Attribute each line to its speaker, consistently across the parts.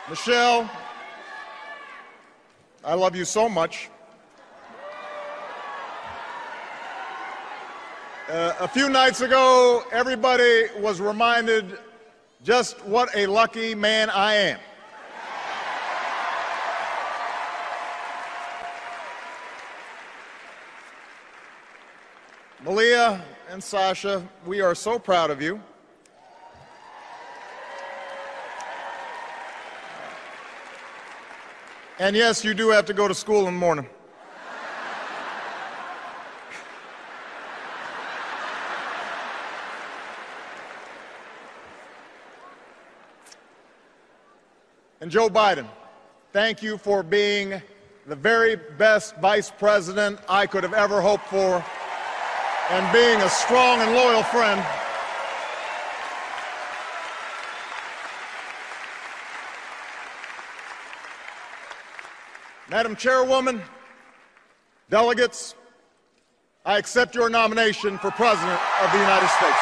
Speaker 1: Michelle, I love you so much. A few nights ago, everybody was reminded just what a lucky man I am. Malia and Sasha, we are so proud of you. And yes, you do have to go to school in the morning. And Joe Biden, thank you for being the very best vice president I could have ever hoped for, and being a strong and loyal friend. Madam Chairwoman, delegates, I accept your nomination for President of the United States.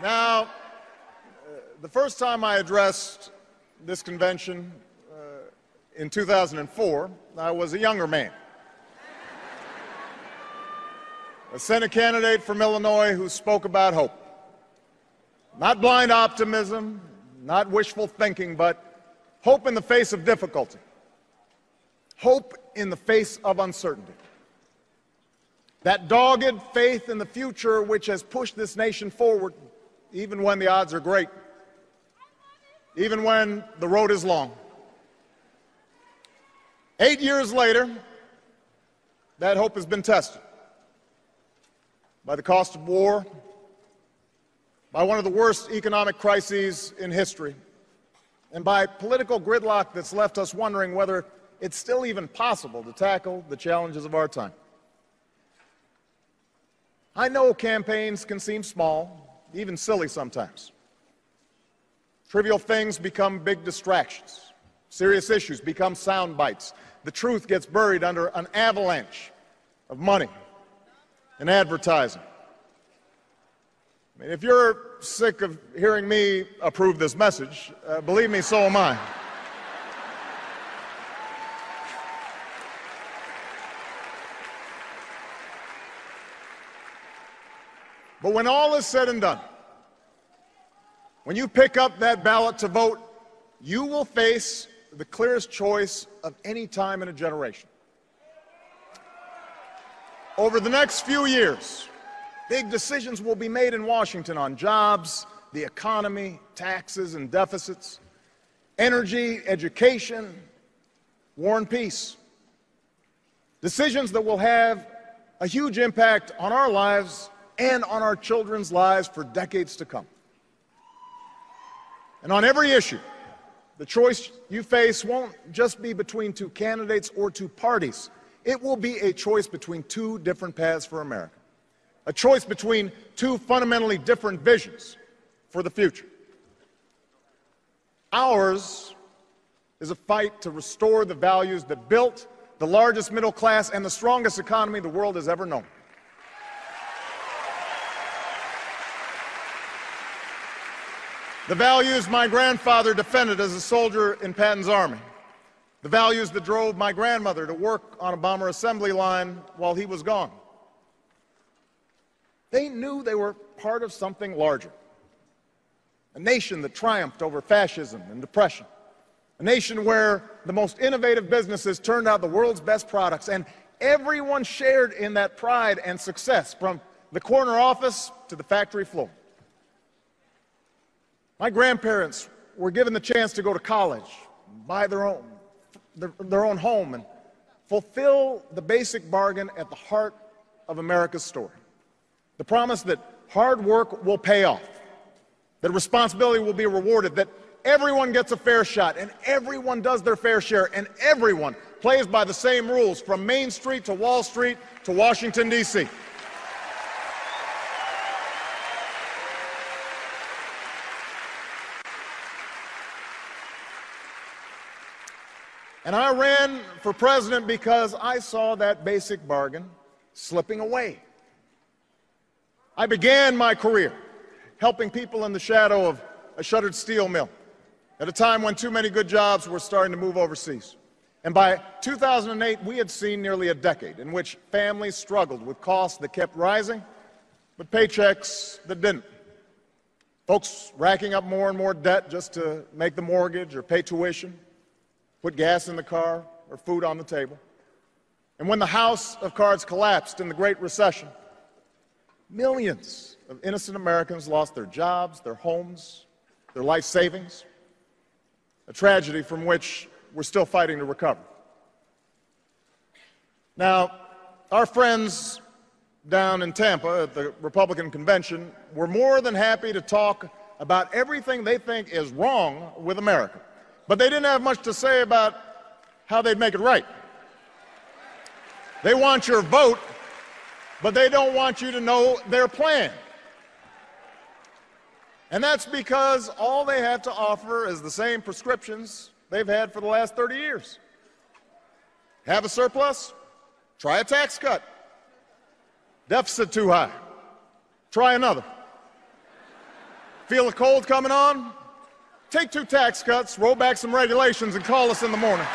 Speaker 1: Now, the first time I addressed this convention in 2004, I was a younger man, a Senate candidate from Illinois who spoke about hope. Not blind optimism, not wishful thinking, but hope in the face of difficulty, hope in the face of uncertainty. That dogged faith in the future which has pushed this nation forward even when the odds are great, even when the road is long. 8 years later, that hope has been tested by the cost of war, by one of the worst economic crises in history, and by political gridlock that's left us wondering whether it's still even possible to tackle the challenges of our time. I know campaigns can seem small, even silly sometimes. Trivial things become big distractions. Serious issues become sound bites. The truth gets buried under an avalanche of money and advertising. I mean, if you're sick of hearing me approve this message, believe me, so am I. But when all is said and done, when you pick up that ballot to vote, you will face the clearest choice of any time in a generation. Over the next few years, big decisions will be made in Washington on jobs, the economy, taxes and deficits, energy, education, war and peace. Decisions that will have a huge impact on our lives and on our children's lives for decades to come. And on every issue, the choice you face won't just be between two candidates or two parties. It will be a choice between two different paths for America, a choice between two fundamentally different visions for the future. Ours is a fight to restore the values that built the largest middle class and the strongest economy the world has ever known. The values my grandfather defended as a soldier in Patton's army. The values that drove my grandmother to work on a bomber assembly line while he was gone. They knew they were part of something larger. A nation that triumphed over fascism and depression. A nation where the most innovative businesses turned out the world's best products, and everyone shared in that pride and success, from the corner office to the factory floor. My grandparents were given the chance to go to college, buy their own home, and fulfill the basic bargain at the heart of America's story. The promise that hard work will pay off, that responsibility will be rewarded, that everyone gets a fair shot, and everyone does their fair share, and everyone plays by the same rules, from Main Street to Wall Street to Washington, D.C. And I ran for president because I saw that basic bargain slipping away. I began my career helping people in the shadow of a shuttered steel mill at a time when too many good jobs were starting to move overseas. And by 2008, we had seen nearly a decade in which families struggled with costs that kept rising, but paychecks that didn't. Folks racking up more and more debt just to make the mortgage or pay tuition, put gas in the car or food on the table. And when the house of cards collapsed in the Great Recession, millions of innocent Americans lost their jobs, their homes, their life savings, a tragedy from which we're still fighting to recover. Now, our friends down in Tampa at the Republican convention were more than happy to talk about everything they think is wrong with America. But they didn't have much to say about how they'd make it right. They want your vote, but they don't want you to know their plan. And that's because all they have to offer is the same prescriptions they've had for the last 30 years. Have a surplus? Try a tax cut. Deficit too high? Try another. Feel a cold coming on? Take 2 tax cuts, roll back some regulations, and call us in the morning.